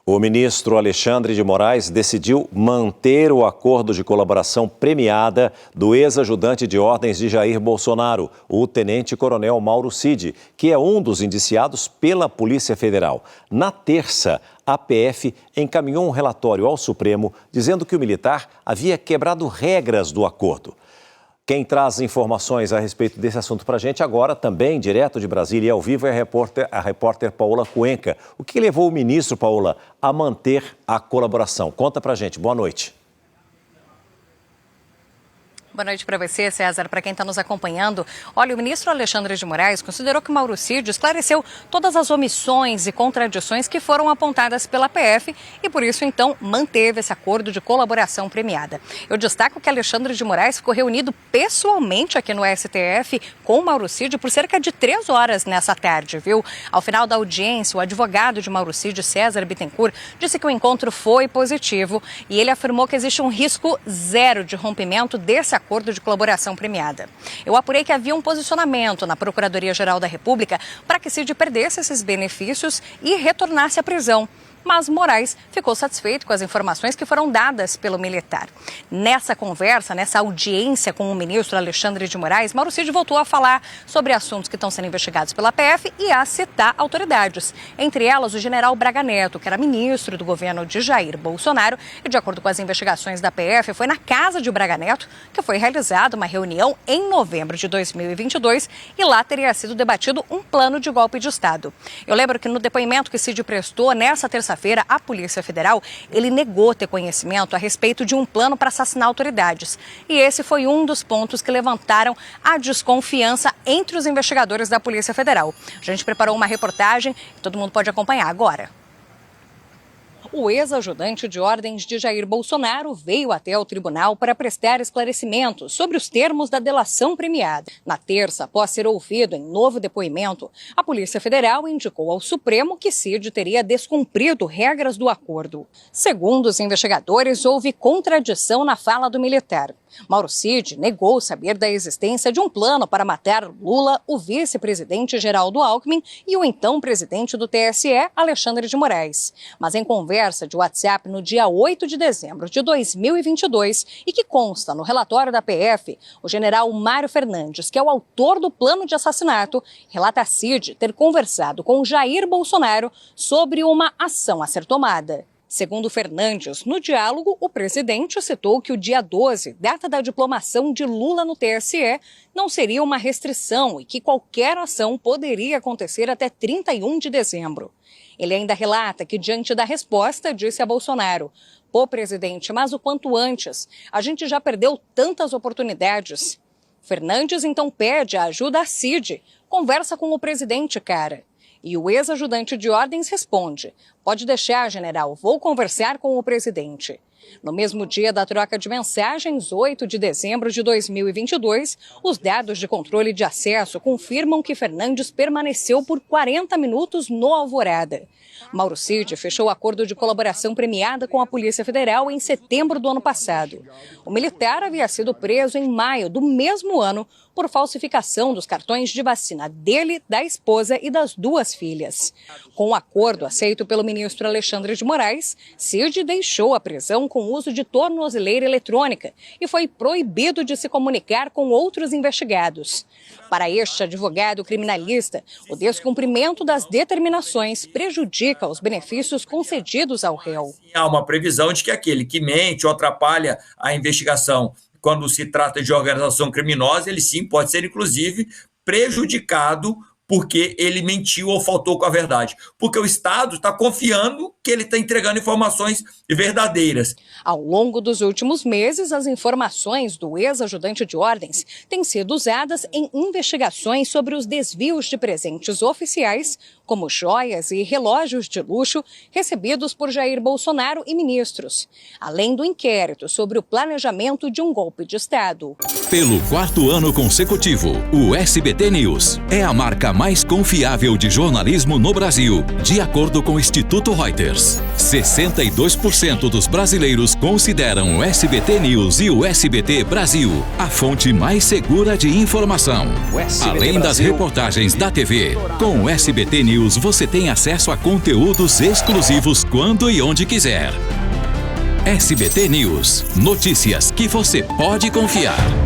O ministro Alexandre de Moraes decidiu manter o acordo de colaboração premiada do ex-ajudante de ordens de Jair Bolsonaro, o tenente-coronel Mauro Cid, que é um dos indiciados pela Polícia Federal. Na terça, a PF encaminhou um relatório ao Supremo dizendo que o militar havia quebrado regras do acordo. Quem traz informações a respeito desse assunto para a gente agora, também direto de Brasília e ao vivo, é a repórter Paola Cuenca. O que levou o ministro, Paola, a manter a colaboração? Conta para a gente. Boa noite. Boa noite para você, César, para quem está nos acompanhando. Olha, o ministro Alexandre de Moraes considerou que Mauro Cid esclareceu todas as omissões e contradições que foram apontadas pela PF e, por isso, então, manteve esse acordo de colaboração premiada. Eu destaco que Alexandre de Moraes ficou reunido pessoalmente aqui no STF com Mauro Cid por cerca de 3 horas nessa tarde, viu? Ao final da audiência, o advogado de Mauro Cid, César Bittencourt, disse que o encontro foi positivo e ele afirmou que existe um risco zero de rompimento desse acordo de colaboração premiada. Eu apurei que havia um posicionamento na Procuradoria-Geral da República para que Cid perdesse esses benefícios e retornasse à prisão. Mas Moraes ficou satisfeito com as informações que foram dadas pelo militar. Nessa conversa, nessa audiência com o ministro Alexandre de Moraes, Mauro Cid voltou a falar sobre assuntos que estão sendo investigados pela PF e a citar autoridades. Entre elas, o general Braga Neto, que era ministro do governo de Jair Bolsonaro, e de acordo com as investigações da PF, foi na casa de Braga Neto que foi realizada uma reunião em novembro de 2022 e lá teria sido debatido um plano de golpe de Estado. Eu lembro que no depoimento que Cid prestou nessa terça-feira, à Polícia Federal, ele negou ter conhecimento a respeito de um plano para assassinar autoridades. E esse foi um dos pontos que levantaram a desconfiança entre os investigadores da Polícia Federal. A gente preparou uma reportagem que todo mundo pode acompanhar agora. O ex-ajudante de ordens de Jair Bolsonaro veio até o tribunal para prestar esclarecimentos sobre os termos da delação premiada. Na terça, após ser ouvido em novo depoimento, a Polícia Federal indicou ao Supremo que Cid teria descumprido regras do acordo. Segundo os investigadores, houve contradição na fala do militar. Mauro Cid negou saber da existência de um plano para matar Lula, o vice-presidente Geraldo Alckmin e o então presidente do TSE, Alexandre de Moraes. Mas em conversa de WhatsApp no dia 8 de dezembro de 2022 e que consta no relatório da PF, o general Mário Fernandes, que é o autor do plano de assassinato, relata a Cid ter conversado com Jair Bolsonaro sobre uma ação a ser tomada. Segundo Fernandes, no diálogo, o presidente citou que o dia 12, data da diplomação de Lula no TSE, não seria uma restrição e que qualquer ação poderia acontecer até 31 de dezembro. Ele ainda relata que, diante da resposta, disse a Bolsonaro: "Pô, presidente, mas o quanto antes? A gente já perdeu tantas oportunidades." Fernandes então pede a ajuda a Cid. "Conversa com o presidente, cara." E o ex-ajudante de ordens responde: "Pode deixar, general, vou conversar com o presidente." No mesmo dia da troca de mensagens, 8 de dezembro de 2022, os dados de controle de acesso confirmam que Fernandes permaneceu por 40 minutos no Alvorada. Mauro Cid fechou o acordo de colaboração premiada com a Polícia Federal em setembro do ano passado. O militar havia sido preso em maio do mesmo ano por falsificação dos cartões de vacina dele, da esposa e das 2 filhas. Com o acordo aceito pelo ministro Alexandre de Moraes, Cid deixou a prisão com uso de tornozeleira eletrônica e foi proibido de se comunicar com outros investigados. Para este advogado criminalista, o descumprimento das determinações prejudica os benefícios concedidos ao réu. Há uma previsão de que aquele que mente ou atrapalha a investigação quando se trata de organização criminosa, ele sim pode ser, inclusive, prejudicado porque ele mentiu ou faltou com a verdade. Porque o Estado está confiando que ele está entregando informações verdadeiras. Ao longo dos últimos meses, as informações do ex-ajudante de ordens têm sido usadas em investigações sobre os desvios de presentes oficiais, como joias e relógios de luxo recebidos por Jair Bolsonaro e ministros, além do inquérito sobre o planejamento de um golpe de Estado. Pelo 4º ano consecutivo, o SBT News é a marca mais confiável de jornalismo no Brasil, de acordo com o Instituto Reuters. hackers. 62% dos brasileiros consideram o SBT News e o SBT Brasil a fonte mais segura de informação. Além das reportagens da TV, com o SBT News você tem acesso a conteúdos exclusivos quando e onde quiser. SBT News. Notícias que você pode confiar.